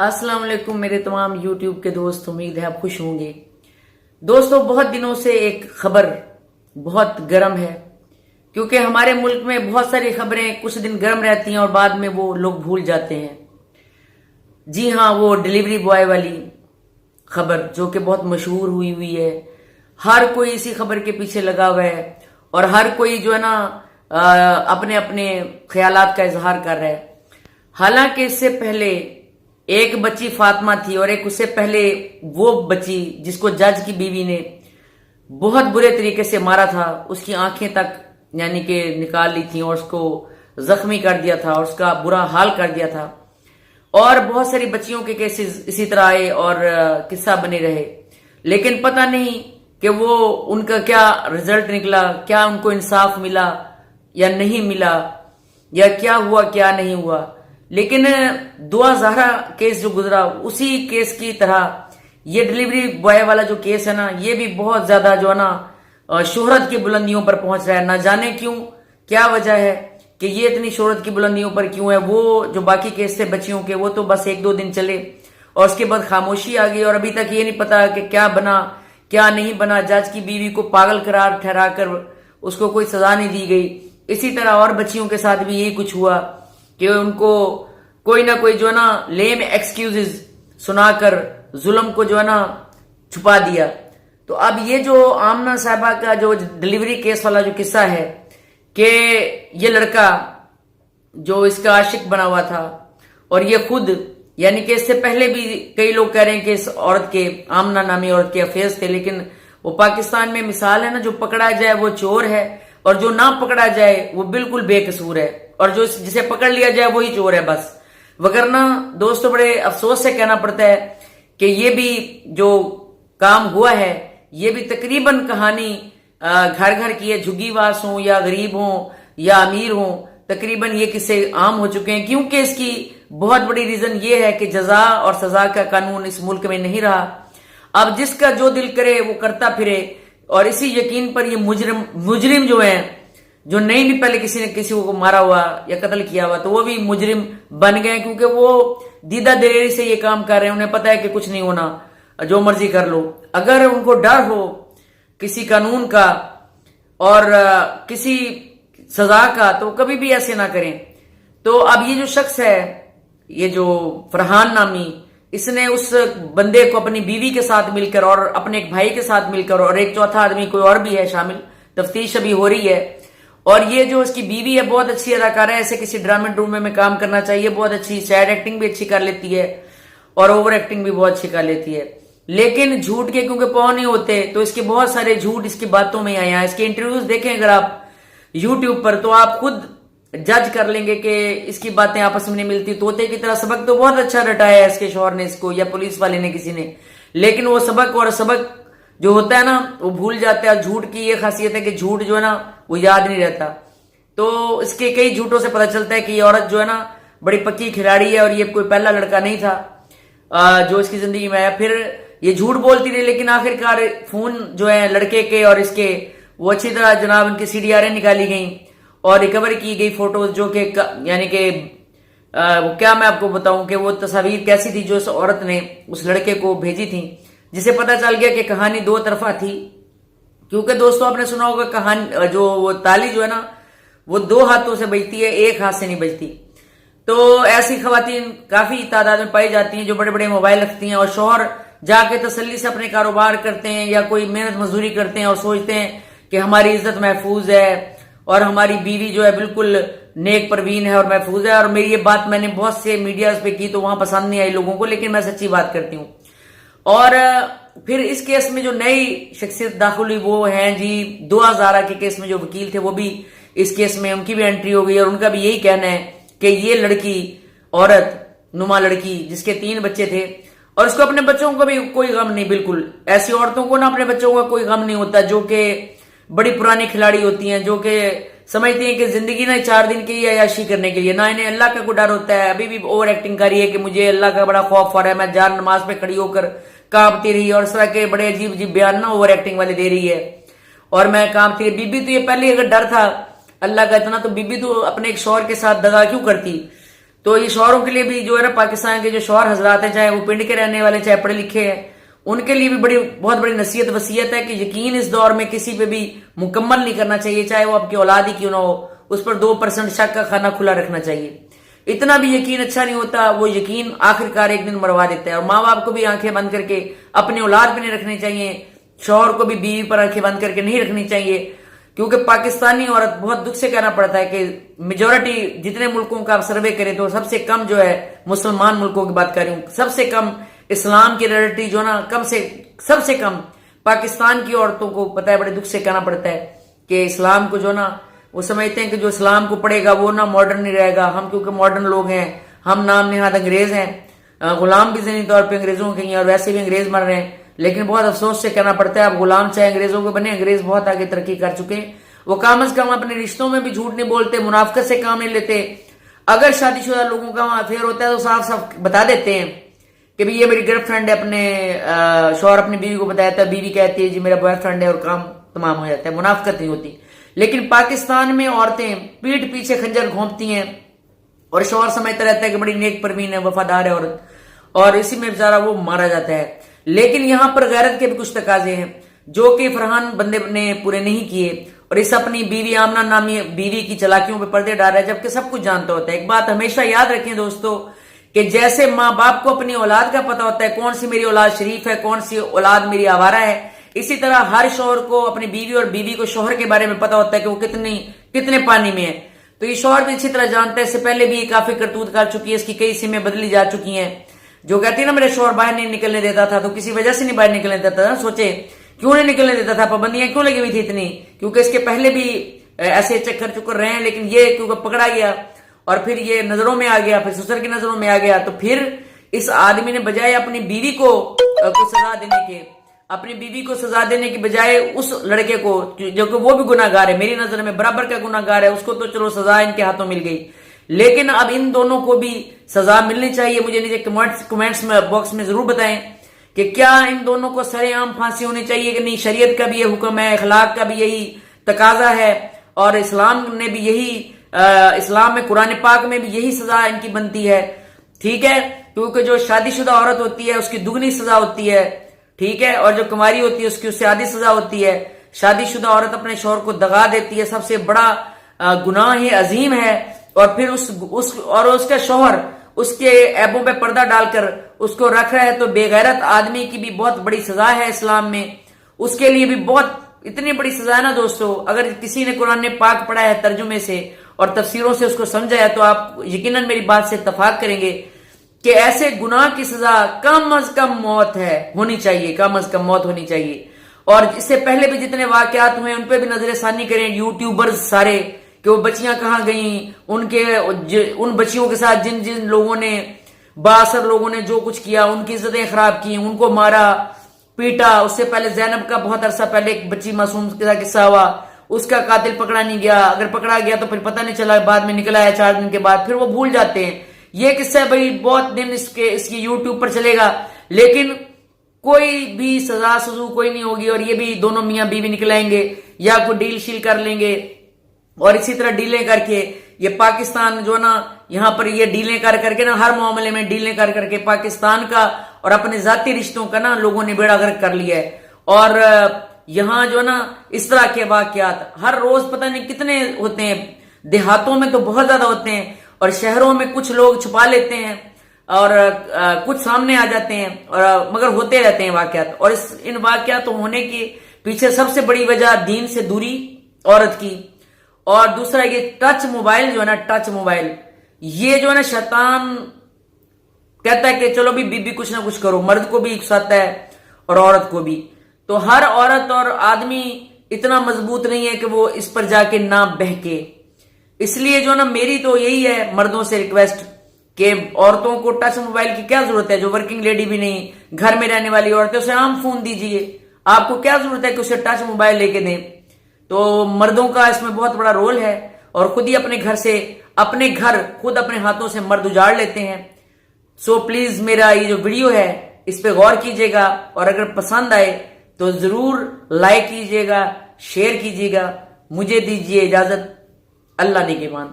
अस्सलाम वालेकुम मेरे तमाम यूट्यूब के दोस्त, उम्मीद है आप खुश होंगे। दोस्तों, बहुत दिनों से एक खबर बहुत गर्म है, क्योंकि हमारे मुल्क में बहुत सारी खबरें कुछ दिन गर्म रहती हैं और बाद में वो लोग भूल जाते हैं। जी हाँ, वो डिलीवरी बॉय वाली खबर जो कि बहुत मशहूर हुई है। हर कोई इसी खबर के पीछे लगा हुआ है और हर कोई जो है ना अपने अपने ख्यालात का इजहार कर रहा है। हालांकि इससे पहले एक बच्ची फातिमा थी और एक उससे पहले वो बच्ची जिसको जज की बीवी ने बहुत बुरे तरीके से मारा था, उसकी आंखें तक यानी कि निकाल ली थी और उसको जख्मी कर दिया था और उसका बुरा हाल कर दिया था। और बहुत सारी बच्चियों के केसेस इसी तरह आए और किस्सा बने रहे, लेकिन पता नहीं कि वो उनका क्या रिजल्ट निकला, क्या उनको इंसाफ मिला या नहीं मिला, या क्या हुआ क्या नहीं हुआ। लेकिन दुआ ज़हरा केस जो गुजरा उसी केस की तरह ये डिलीवरी बॉय वाला जो केस है ना, ये भी बहुत ज्यादा जो है ना शोहरत की बुलंदियों पर पहुंच रहा है। ना जाने क्यों, क्या वजह है कि ये इतनी शोहरत की बुलंदियों पर क्यों है। वो जो बाकी केस थे बच्चियों के, वो तो बस एक दो दिन चले और उसके बाद खामोशी आ गई और अभी तक ये नहीं पता कि क्या बना क्या नहीं बना। जज की बीवी को पागल करार ठहरा कर उसको कोई सजा नहीं दी गई। इसी तरह और बच्चियों के साथ भी यही कुछ हुआ कि उनको कोई ना कोई जो है ना लेम एक्सक्यूजेस सुनाकर जुल्म को जो है ना छुपा दिया। तो अब ये जो आमना साहिबा का जो डिलीवरी केस वाला जो किस्सा है कि ये लड़का जो इसका आशिक बना हुआ था और ये खुद यानी कि इससे पहले भी कई लोग कह रहे हैं कि इस औरत के, आमना नामी औरत के अफेयर्स थे, लेकिन वो पाकिस्तान में मिसाल है ना, जो पकड़ा जाए वो चोर है और जो ना पकड़ा जाए वो बिल्कुल बेकसूर है और जो जिसे पकड़ लिया जाए वही चोर है बस। वगरना दोस्तों, बड़े अफसोस से कहना पड़ता है कि ये भी जो काम हुआ है ये भी तकरीबन कहानी घर घर की है। झुग्गीवास हो या गरीब हो या अमीर हो, तकरीबन ये किस्से आम हो चुके हैं, क्योंकि इसकी बहुत बड़ी रीजन ये है कि जजा और सजा का कानून इस मुल्क में नहीं रहा। अब जिसका जो दिल करे वो करता फिरे और इसी यकीन पर ये मुजरिम जो है, जो नहीं भी पहले किसी ने किसी को मारा हुआ या कत्ल किया हुआ, तो वो भी मुजरिम बन गए, क्योंकि वो दीदा दिलेरी से ये काम कर रहे हैं। उन्हें पता है कि कुछ नहीं होना, जो मर्जी कर लो। अगर उनको डर हो किसी कानून का और किसी सजा का, तो कभी भी ऐसे ना करें। तो अब ये जो शख्स है, ये जो फरहान नामी, इसने उस बंदे को अपनी बीवी के साथ मिलकर और अपने एक भाई के साथ मिलकर और एक चौथा आदमी कोई और भी है शामिल, तफ्तीश अभी हो रही है। और ये जो इसकी बीवी है बहुत अच्छी अदाकार है, ऐसे किसी ड्रामे ड्रूमे में काम करना चाहिए, बहुत अच्छी सैड एक्टिंग भी अच्छी कर लेती है और ओवर एक्टिंग भी बहुत अच्छी कर लेती है। लेकिन झूठ के क्योंकि पाँव नहीं होते, तो इसके बहुत सारे झूठ इसकी बातों में आए हैं। इसके इंटरव्यूज देखें अगर आप यूट्यूब पर, तो आप खुद जज कर लेंगे कि इसकी बातें आपस में नहीं मिलती। तोते की तरह सबक तो बहुत अच्छा रटाया है इसके शौहर ने इसको, या पुलिस वाले ने, किसी ने, लेकिन वो सबक जो होता है ना वो भूल जाता है। झूठ की ये खासियत है कि झूठ जो है ना वो याद नहीं रहता। तो इसके कई झूठों से पता चलता है कि ये औरत जो है ना बड़ी पक्की खिलाड़ी है और ये कोई पहला लड़का नहीं था जो इसकी जिंदगी में आया। फिर ये झूठ बोलती रही, लेकिन आखिरकार फोन जो है लड़के के और इसके, वो अच्छी तरह जनाब इनकी सीडीआरएं निकाली गई और रिकवर की गई फोटोज, जो कि यानी कि क्या मैं आपको बताऊं कि वो तस्वीर कैसी थी जो इस औरत ने उस लड़के को भेजी थी, जिसे पता चल गया कि कहानी दो तरफा थी। क्योंकि दोस्तों, आपने सुना होगा कहानी, जो वो ताली जो है ना वो दो हाथों से बजती है, एक हाथ से नहीं बजती। तो ऐसी खवातीन काफी तादाद में पाई जाती हैं जो बड़े बड़े मोबाइल रखती हैं और शौहर जाके तसल्ली से अपने कारोबार करते हैं या कोई मेहनत मजदूरी करते हैं और सोचते हैं कि हमारी इज्जत महफूज है और हमारी बीवी जो है बिल्कुल नेक परवीन है और महफूज है। और मेरी ये बात मैंने बहुत से मीडिया पे की तो वहां पसंद नहीं आई लोगों को, लेकिन मैं सच्ची बात करती हूँ। और फिर इस केस में जो नई शख्सियत दाखिल हुई वो हैं जी दुआ ज़हरा के केस में जो वकील थे, वो भी इस केस में उनकी भी एंट्री हो गई और उनका भी यही कहना है कि ये लड़की, औरत नुमा लड़की जिसके 3 बच्चे थे और उसको अपने बच्चों को भी कोई गम नहीं, बिल्कुल ऐसी औरतों को ना अपने बच्चों का कोई गम नहीं होता जो कि बड़ी पुरानी खिलाड़ी होती हैं, जो कि समझती हैं कि जिंदगी ना 4 दिन की अयाशी करने के लिए, ना इन्हें अल्लाह का कोई डर होता है। अभी भी ओवर एक्टिंग कर रही है कि मुझे अल्लाह का बड़ा खौफ हो रहा है, मैं जान नमाज पे खड़ी होकर कांपती रही और इस तरह के बड़े अजीब अजीब बयान ना ओवर एक्टिंग वाले दे रही है और मैं कांपती रही। बीबी तो ये पहले अगर डर था अल्लाह का इतना, तो बीबी तो अपने एक शौहर के साथ दगा क्यों करती। तो ये शौहरों के लिए भी जो है ना, पाकिस्तान के जो शौहर हजरात हैं, चाहे वो पिंड के रहने वाले चाहे पढ़े लिखे हैं, उनके लिए भी बहुत बड़ी नसीहत वसीयत है कि यकीन इस दौर में किसी पे भी मुकम्मल नहीं करना चाहिए, चाहे वो आपकी औलाद ही क्यों ना हो, उस पर 2% शक का खाना खुला रखना चाहिए। इतना भी यकीन अच्छा नहीं होता, वो यकीन आखिरकार एक दिन मरवा देता है। और माँ बाप को भी आंखें बंद करके अपनी औलाद पे नहीं रखनी चाहिए, शौहर को भी बीवी पर आंखें बंद करके नहीं रखनी चाहिए, क्योंकि पाकिस्तानी औरत, बहुत दुख से कहना पड़ता है कि मेजोरिटी जितने मुल्कों का आप सर्वे करें तो सबसे कम जो है मुसलमान मुल्कों की बात कर रही हूं, सबसे कम इस्लाम की रियलिटी जो ना सबसे कम पाकिस्तान की औरतों को पता है। बड़े दुख से कहना पड़ता है कि इस्लाम को जो ना वो समझते हैं कि जो इस्लाम को पढ़ेगा वो ना मॉडर्न नहीं रहेगा। हम क्योंकि मॉडर्न लोग हैं, हम नाम निहाद अंग्रेज हैं, गुलाम भी ज़हनी तौर पे अंग्रेजों के हैं और वैसे भी अंग्रेज मर रहे हैं। लेकिन बहुत अफसोस से कहना पड़ता है, आप गुलाम चाहे अंग्रेजों के बने, अंग्रेज बहुत आगे तरक्की कर चुके हैं। वो कम अज कम अपने रिश्तों में भी झूठ नहीं बोलते, मुनाफिकत से काम नहीं लेते। अगर शादीशुदा लोगों का वहां अफेयर होता है तो साफ साफ बता देते हैं कि भाई ये मेरी गर्लफ्रेंड है। अपने शौहर अपनी बीवी को बताया था, बीवी कहती है जी मेरा बॉयफ्रेंड है और काम तमाम हो जाता है, मुनाफिकत नहीं होती। लेकिन पाकिस्तान में औरतें पीठ पीछे खंजर घोंपती हैं और शौहर समझता रहता है कि बड़ी नेक परवीन है, वफादार है औरत, और इसी में बेचारा वो मारा जाता है। लेकिन यहां पर गैरत के भी कुछ तकाजे हैं जो कि फरहान बंदे ने पूरे नहीं किए, और इस अपनी बीवी आमना नामी बीवी की चालाकियों पे पर्दे डाल रहा है, जबकि सब कुछ जानता होता है। एक बात हमेशा याद रखें दोस्तों कि जैसे माँ बाप को अपनी औलाद का पता होता है कौन सी मेरी औलाद शरीफ है, कौन सी औलाद मेरी आवारा है, इसी तरह हर शौहर को अपनी बीवी और बीवी को शौहर के बारे में पता होता है कि वो कितने पानी में है। तो ये शौहर भी अच्छी तरह जानता है, इससे पहले भी ये काफी करतूत कर चुकी है, इसकी कई सिमें बदली जा चुकी हैं। जो कहती है ना मेरे शौहर बाहर नहीं निकलने देता था, तो किसी वजह से नहीं बाहर निकलने देता था। सोचे क्यों नहीं निकलने देता था, पाबंदियां क्यों लगी हुई थी इतनी, क्योंकि इसके पहले भी ऐसे चक्कर चुक्कर रहे हैं। लेकिन ये क्योंकि पकड़ा गया और फिर ये नजरों में आ गया, फिर ससुर की नजरों में आ गया, तो फिर इस आदमी ने बजाय अपनी बीवी को सजा देने के, अपनी बीवी को सजा देने की बजाय उस लड़के को जो कि वो भी गुनाहगार है, मेरी नजर में बराबर का गुनाहगार है, उसको तो चलो सजा इनके हाथों मिल गई, लेकिन अब इन दोनों को भी सजा मिलनी चाहिए। मुझे नीचे कमेंट्स में बॉक्स में जरूर बताएं कि क्या इन दोनों को सरेआम फांसी होनी चाहिए कि नहीं। शरीयत का भी ये हुक्म है, अखलाक का भी यही तकाजा है, और इस्लाम ने भी यही इस्लाम में कुरान पाक में भी यही सजा इनकी बनती है, ठीक है। क्योंकि जो शादीशुदा औरत होती है उसकी दुगनी सजा होती है, ठीक है, और जो कुंवारी होती है उसकी उससे आधी सजा होती है। शादीशुदा औरत अपने शौहर को दगा देती है, सबसे बड़ा गुनाह है, अजीम है। और फिर उसका शौहर उसके ऐबों पे पर्दा डालकर उसको रख रहा है, तो बेगैरत आदमी की भी बहुत बड़ी सजा है इस्लाम में, उसके लिए भी बहुत इतनी बड़ी सजा है ना दोस्तों। अगर किसी ने कुरान पाक पढ़ा है तर्जुमे से और तफसीरों से उसको समझा है तो आप यकीनन मेरी बात से इत्तफाक करेंगे कि ऐसे गुनाह की सजा कम अज कम मौत होनी चाहिए, कम अज कम मौत होनी चाहिए। और इससे पहले भी जितने वाकयात हुए उन पे भी नजरसानी करें, यूट्यूबर्स सारे कि वो बच्चियां कहां गई, उन बच्चियों के साथ जिन जिन लोगों ने बासर लोगों ने जो कुछ किया, उनकी इज्जतें खराब की, उनको मारा पीटा। उससे पहले जैनब का बहुत अरसा पहले एक बच्ची मासूम के साथ किस्सा हुआ, उसका कातिल पकड़ा नहीं गया, अगर पकड़ा गया तो फिर पता नहीं चला, बाद में निकला है 4 दिन के बाद, फिर वो भूल जाते हैं। ये किस्सा भाई बहुत दिन इसकी यूट्यूब पर चलेगा, लेकिन कोई भी सजा सजू कोई नहीं होगी, और ये भी दोनों मियां बीवी निकलाएंगे या कोई डील शील कर लेंगे, और इसी तरह डीलें करके ये पाकिस्तान जो ना यहाँ पर ये डीलें कर करके ना हर मामले में डीलें कर करके पाकिस्तान का और अपने जाती रिश्तों का ना लोगों ने बेड़ा गर्क कर लिया है। और यहाँ जो ना इस तरह के वाकयात हर रोज पता नहीं कितने होते हैं, देहातों में तो बहुत ज्यादा होते हैं, और शहरों में कुछ लोग छुपा लेते हैं और कुछ सामने आ जाते हैं, और मगर होते रहते हैं वाकयात। और इन वाकयात होने के पीछे सबसे बड़ी वजह दीन से दूरी औरत की, और दूसरा ये टच मोबाइल जो है ना, टच मोबाइल ये जो है ना शैतान कहता है कि चलो भी बीबी कुछ ना कुछ करो, मर्द को भी उकसाता है और औरत को भी। तो हर औरत और आदमी इतना मजबूत नहीं है कि वो इस पर जाके ना बहके। इसलिए जो ना मेरी तो यही है मर्दों से रिक्वेस्ट कि औरतों को टच मोबाइल की क्या जरूरत है, जो वर्किंग लेडी भी नहीं, घर में रहने वाली औरतें, उसे आम फोन दीजिए, आपको क्या जरूरत है कि उसे टच मोबाइल लेके दें। तो मर्दों का इसमें बहुत बड़ा रोल है, और खुद ही अपने घर खुद अपने हाथों से मर्द उजाड़ लेते हैं। सो प्लीज मेरा ये जो वीडियो है इस पे गौर कीजिएगा, और अगर पसंद आए तो जरूर लाइक कीजिएगा, शेयर कीजिएगा। मुझे दीजिए इजाजत, अल्लाह निगहबान।